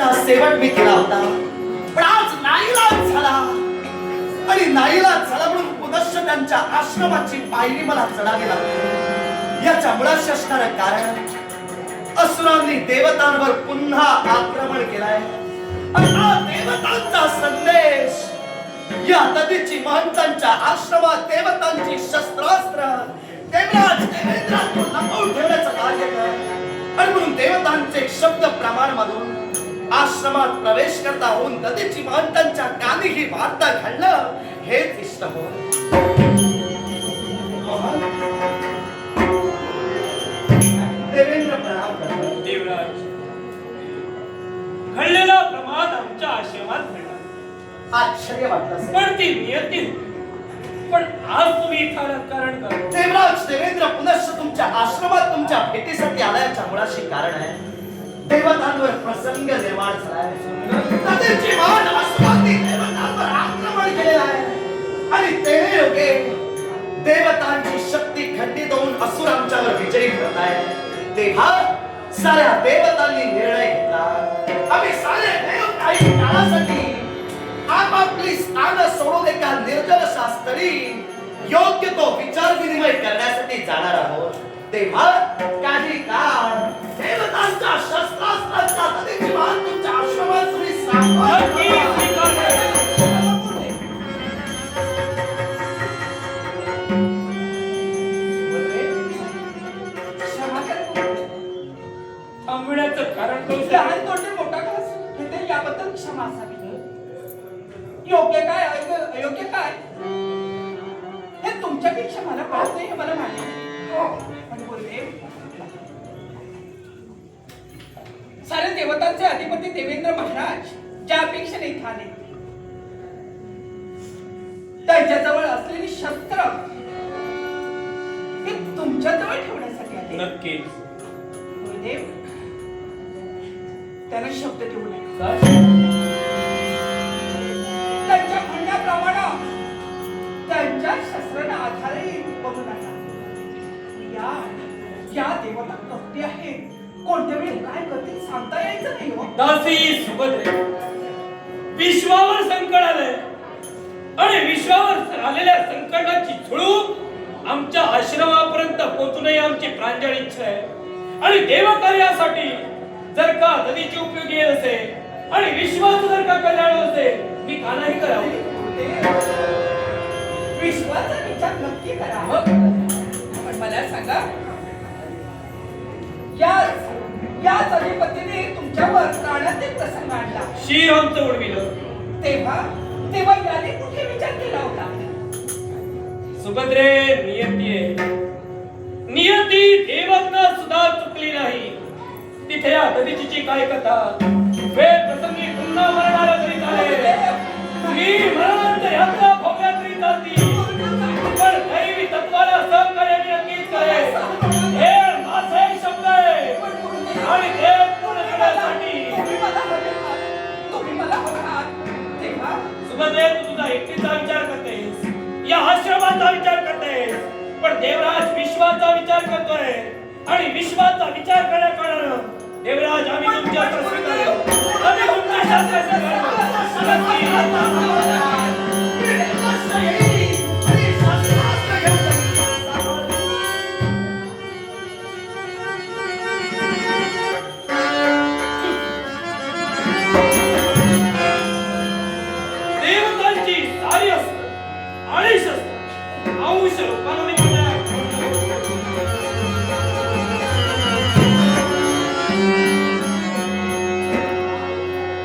देवतांचा सेवक मी केला होता, पण आज नाईलाज झाला आणि नाईलाज झाला म्हणून पुनश्च त्यांच्या आश्रमाची पायरी मला चढावी लागली. याच्या मुळाशी असणारं कारण असुरांनी देवतांवर पुन्हा आक्रमण केलाय आणि हा देवतांचा संदेश या नदीची महंतांच्या आश्रमात देवतांची शस्त्रास्त्र देवराज देवेंद्रात लपवून ठेवण्याचं कार्य कर आणि म्हणून देवतांचे शब्द प्रमाण मधून आश्रमात प्रवेश करता होऊन नदीची महंतांच्या कानी ही वार्ता घडलं हेच इष्ट हो. देवेंद्र प्रणाम करतात. देवराज, घडलेला प्रमाद आमच्या आश्रमात घडला. आश्चर्य वाटलं पण ती नियती होती. पण आज तुम्ही इथं राजकारण करा. देवराज देवेंद्र पुनश्च तुमच्या आश्रमात तुमच्या भेटीसाठी आल्याच्या मुळाशी कारण आहे. देवतांवर प्रसंग निर्माण झालाय. नदीची मान आश्रमातील देवतांवर आक्रमण केलेलं आहे आणि ते योगे देवतांची शक्ती खंडित होऊन असुर आमच्यावर विजयी करत आहे. तेव्हा साऱ्या देवतांनी निर्णय घेतला, आम्ही सारे देव काही काळासाठी आपापली स्थान सोडून एका निर्जल शास्त्री योग्य तो विचार विनिमय करण्यासाठी जाणार आहोत. तेव्हा काही काळ देवतांच्या शस्त्रास्त्रांचा नदीची मान तुमच्या आश्रमात तुम्ही थांबण्याचं कारण लहान तोंडे मोठा घास हे याबद्दल क्षमा असावी. योग्य काय अयोग्य काय हे तुमच्यापेक्षा मला कळत नाही हे मला माहिती. पण गुरुदेव, सारे देवतांचे अधिपती देवेंद्र महाराज ज्या अपेक्षेने इथे आले, त्यांच्याजवळ असलेली शस्त्र हे तुमच्याजवळ ठेवण्यासाठी आले. नक्की गुरुदेव, त्याने शब्द देऊ नये. त्यांच्या म्हणण्याप्रमाणे त्यांच्या शस्त्रांना आधारे बघू नका. या देवता कपटी आहे, कोणत्या वेळी काय करतील सांगता यायचं नाही हो. दासी सुभद्रे, विश्वावर संकट आलंय आणि विश्वावर आलेल्या संकटाची झुळूक आमच्या आश्रमापर्यंत पोहोचू नये आमची प्रांजळ इच्छा आहे. आणि देवकार्यासाठी जर का नदीची उपयोगी असेल आणि विश्वाचं जर का कल्याण असेल, मी का नाही करावं. विश्वाचा विचार नक्की करा. पण मला सांगा, याच अधिपतीने तुमच्यावर प्राणाचे प्रसंग आणला, शिर आमचं उडविलं, तेव्हा याने कुठे विचार केला होता. सुभद्रे, नियती देवांना सुद्धा चुकली नाही. तिथे या नदीची काय कथा, वेळ प्रसंगी पुन्हा मरणाला तरी चालेल, मी मरणांत यात्रा भोगल्या तरी जाती, पण दैवी तत्वाला सहकार्य मी नक्कीच करेल. हे माझे शब्द आहे आणि ते पूर्ण करण्यासाठी सुभद्रे, तू तुझा एकटीचा विचार करतेस, या आश्रमाचा विचार करतेस, पण देवराज विश्वाचा विचार करतोय आणि विश्वाचा विचार करण्याकडे देवराज आम्ही तुमच्या आम्ही तुमच्या शास्त्राचे देवतांची सारी असतं आणि शस्त्र अंश रूपाने